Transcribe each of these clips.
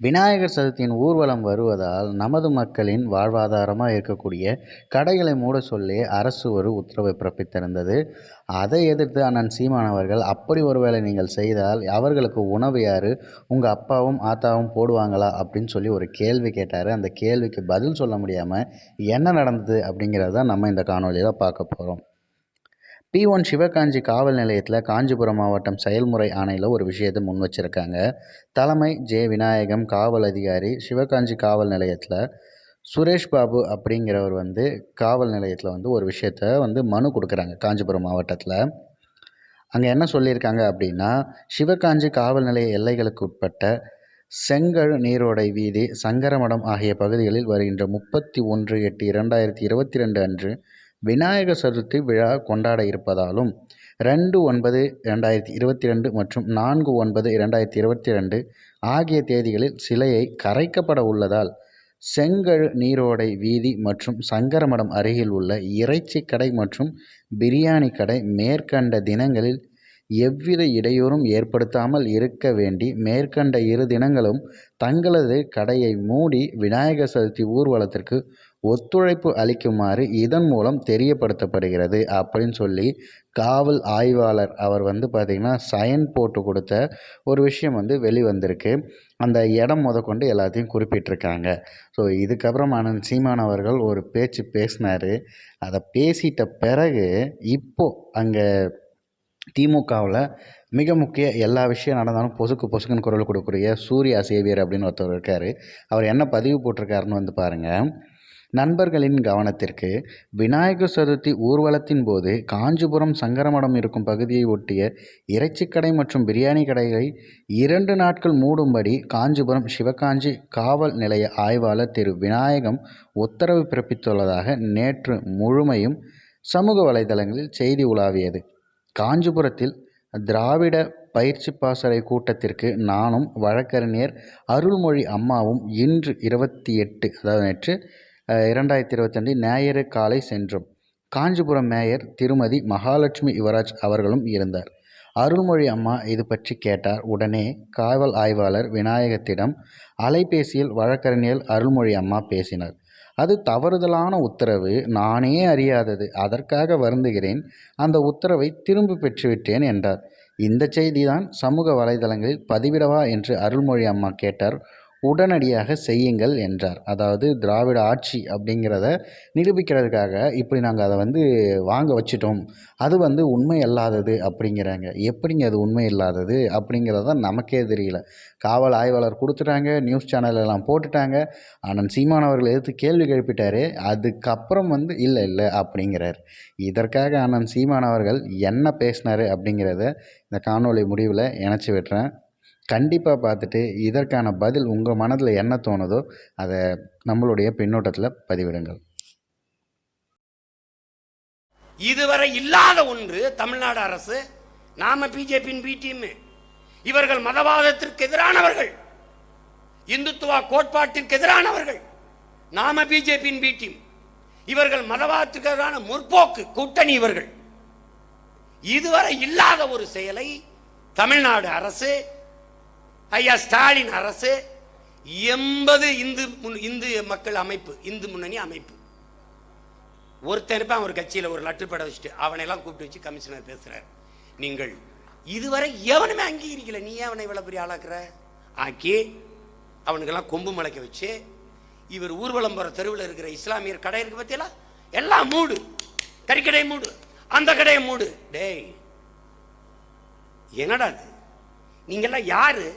விநாயகர் சதுர்த்தியின் ஊர்வலம் வருவதால் நமது மக்களின் வாழ்வாதாரமாக இருக்கக்கூடிய கடைகளை மூட சொல்லி அரசு ஒரு உத்தரவை பிறப்பித்திருந்தது. அதை எதிர்த்து அண்ணன் சீமான் அவர்கள், அப்படி ஒருவேளை நீங்கள் செய்தால் அவர்களுக்கு உணவு யார், உங்கள் அப்பாவும் ஆத்தாவும் போடுவாங்களா அப்படின்னு சொல்லி ஒரு கேள்வி கேட்டார். அந்த கேள்விக்கு பதில் சொல்ல முடியாமல் என்ன நடந்தது அப்படிங்கிறத நம்ம இந்த காணொலியில் பார்க்க போகிறோம். P1 சிவகாஞ்சி காவல் நிலையத்தில் காஞ்சிபுரம் மாவட்டம் செயல்முறை ஆணையில் ஒரு விஷயத்தை முன் வச்சுருக்காங்க. தலைமை ஜே விநாயகம் காவல் அதிகாரி சிவகாஞ்சி காவல் நிலையத்தில் சுரேஷ் பாபு அப்படிங்கிறவர் காவல் நிலையத்தில் ஒரு விஷயத்த மனு கொடுக்குறாங்க. காஞ்சிபுரம் மாவட்டத்தில் அங்கே என்ன சொல்லியிருக்காங்க அப்படின்னா, சிவகாஞ்சி காவல் நிலைய எல்லைகளுக்கு உட்பட்ட செங்கழு நீரோடை வீதி, சங்கரமடம் ஆகிய பகுதிகளில் வருகின்ற 31/8/2022 அன்று விநாயகர் சதுர்த்தி விழா கொண்டாட இருப்பதாலும் 2/9/2022 மற்றும் 4/9/2022 ஆகிய தேதிகளில் சிலையை கரைக்கப்பட உள்ளதால் செங்கழு நீரோடை வீதி மற்றும் சங்கரமடம் அருகில் உள்ள இறைச்சி கடை மற்றும் பிரியாணி கடை மேற்கண்ட தினங்களில் எவ்வித இடையூறும் ஏற்படுத்தாமல் இருக்க வேண்டி மேற்கண்ட 2 தினங்களும் தங்களது கடையை மூடி விநாயகர் சதுர்த்தி ஊர்வலத்திற்கு ஒத்துழைப்பு அளிக்குமாறு இதன் மூலம் தெரியப்படுத்தப்படுகிறது அப்படின்னு சொல்லி காவல் ஆய்வாளர் அவர் பார்த்திங்கன்னா சைன் போட்டு கொடுத்த ஒரு விஷயம் வெளிவந்திருக்கு. அந்த இடம் முதற்கொண்டு எல்லாத்தையும் குறிப்பிட்டிருக்காங்க. ஸோ இதுக்கப்புறம் அண்ணன் சீமான் அவர்கள் ஒரு பேச்சு பேசினார். அதை பேசிட்ட பிறகு இப்போது அங்கே திமுகவில் மிக முக்கிய எல்லா விஷயம் நடந்தாலும் பொசுக்குன்னு குரல் கொடுக்கக்கூடிய சூர்யா சேவியர் அப்படின்னு ஒருத்தர் இருக்கார். அவர் என்ன பதிவு போட்டிருக்காருன்னு பாருங்கள். நண்பர்களின் கவனத்திற்கு, விநாயகர் சதுர்த்தி ஊர்வலத்தின் போது காஞ்சிபுரம் சங்கரமடம் இருக்கும் பகுதியை ஒட்டிய இறைச்சிக்கடை மற்றும் பிரியாணி கடைகளை 2 நாட்கள் மூடும்படி காஞ்சிபுரம் சிவகாஞ்சி காவல் நிலைய ஆய்வாளர் திரு விநாயகம் உத்தரவு பிறப்பித்துள்ளதாக நேற்று முழுமையும் சமூக வலைதளங்களில் செய்தி உலாவியது. காஞ்சிபுரத்தில் திராவிட பயிற்சி பாசறை கூட்டத்திற்கு நானும் வழக்கறிஞர் அருள்மொழி அம்மாவும் இன்று 28 அதாவது நேற்று 2022 ஞாயிறு காலை சென்றோம். காஞ்சிபுரம் மேயர் திருமதி மகாலட்சுமி யுவராஜ் அவர்களும் இருந்தார். அருள்மொழி அம்மா இது பற்றி கேட்டார். உடனே காவல் ஆய்வாளர் விநாயகத்திடம் அலைபேசியில் வழக்கறிஞர் அருள்மொழி அம்மா பேசினார். அது தவறுதலான உத்தரவு, நானே அறியாதது, அதற்காக வருந்துகிறேன், அந்த உத்தரவை திரும்ப பெற்றுவிட்டேன் என்றார். இந்த செய்தி தான் சமூக வலைதளங்களில் பதிவிடவா என்று அருள்மொழி அம்மா கேட்டார். உடனடியாக செய்யுங்கள் என்றார். அதாவது திராவிட ஆட்சி அப்படிங்கிறத நிரூபிக்கிறதுக்காக இப்படி நாங்கள் அதை வாங்க வச்சிட்டோம், அது உண்மை அல்லாதது அப்படிங்கிறாங்க. எப்படிங்க அது உண்மை இல்லாதது அப்படிங்கிறத நமக்கே தெரியல. காவல் ஆய்வாளர் கொடுத்துட்டாங்க, நியூஸ் சேனலெல்லாம் போட்டுட்டாங்க. அண்ணன் சீமான் அவர்கள் எதிர்த்து கேள்வி எழுப்பிட்டாரு. அதுக்கப்புறம் இல்லை அப்படிங்கிறார். இதற்காக அண்ணன் சீமான் அவர்கள் என்ன பேசினார் அப்படிங்கிறத இந்த காணொளி முடிவில் இணைச்சி விட்டுறேன். கண்டிப்பாக பார்த்துட்டு இதற்கான பதில் உங்கள் மனதில் என்ன தோணுதோ அதை நம்மளுடைய பின்னோட்டத்தில் பதிவிடுங்கள். இதுவரை இல்லாத ஒன்று தமிழ்நாடு அரசு. நாம பிஜேபியின் பி டீம். இவர்கள் மதவாதத்திற்கு எதிரானவர்கள், இந்துத்துவ கோட்பாட்டிற்கு எதிரானவர்கள். நாம பிஜேபியின் பி டீம். இவர்கள் மதவாதத்திற்கு எதிரான முற்போக்கு கூட்டணி. இவர்கள் இதுவரை இல்லாத ஒரு செயலை தமிழ்நாடு அரசு, ஐயா ஸ்டாலின் அரசு 80 இந்து மக்கள் அமைப்பு, இந்து முன்னணி அமைப்பு, ஒருத்தர் ஒரு கட்சியில் ஒரு லெட்டர் பட வச்சுட்டு அவனையெல்லாம் கூப்பிட்டு வச்சு கமிஷனர் பேசுறார். நீங்கள் இதுவரை எவனுமே அங்கீகரிக்கல, நீ அவனை இவ்வளவு பெரிய ஆளாக்குற ஆக்கி அவனுக்கெல்லாம் கொம்பு முளைக்க வச்சு இவர் ஊர்வலம் போற தெருவில் இருக்கிற இஸ்லாமியர் கடை இருக்கு பத்தியெல்லாம் எல்லாம் மூடு, கறிக்கடை மூடு, அந்த கடையை மூடு. டேய் என்னடா நீங்கெல்லாம் யாரு?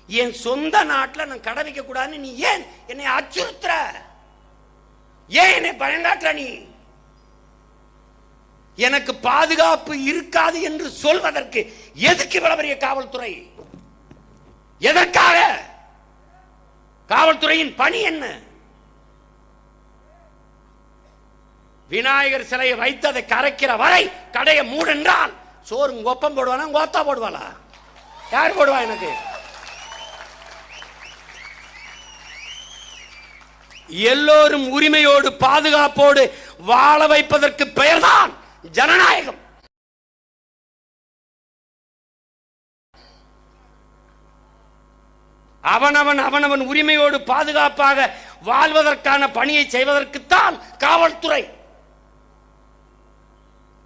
என் சொந்த நாட்டில் நான் கடை வைக்க கூடாதுன்னு நீ ஏன் என்னை அச்சுறுத்துற? ஏன் என்னை பயங்காட்டுற? நீ எனக்கு பாதுகாப்பு இருக்காது என்று சொல்வதற்கு எதுக்கு இவ்வளவு பெரிய காவல்துறை? எதற்காக? காவல்துறையின் பணி என்ன? விநாயகர் சிலையை வைத்ததை கரைக்கிற வரை கடையை மூடென்றால் சோறு ஒப்பம் போடுவானா, கோத்தா போடுவாளா? யார் போடுவா? எனக்கு எல்லோரும் உரிமையோடு பாதுகாப்போடு வாழ வைப்பதற்கு பெயர்தான் ஜனநாயகம். அவனவன் உரிமையோடு பாதுகாப்பாக வாழ்வதற்கான பணியை செய்வதற்குத்தான் காவல்துறை.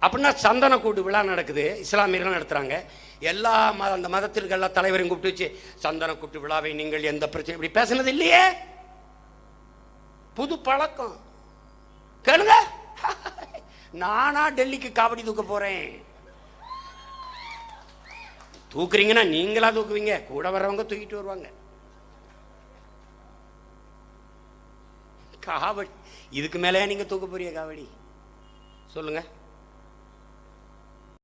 அப்படின்னா சந்தன கூட்டு விழா நடக்குது, இஸ்லாமியர்கள் நடத்துறாங்க. எல்லா அந்த மதத்திற்கு எல்லா தலைவரையும் கூப்பிட்டு வச்சு சந்தன கூட்டு விழாவை நீங்கள் எந்த பிரச்சனை இப்படி பேசுனது இல்லையே. புது பழக்கம் கேளுங்க. நானா டெல்லிக்கு காவடி தூக்க போறேன். தூக்குறீங்கன்னா நீங்களா தூக்குவீங்க, கூட வர்றவங்க தூக்கிட்டு வருவாங்க. காவடி இதுக்கு மேலே நீங்க தூக்க போறீங்க காவடி சொல்லுங்க.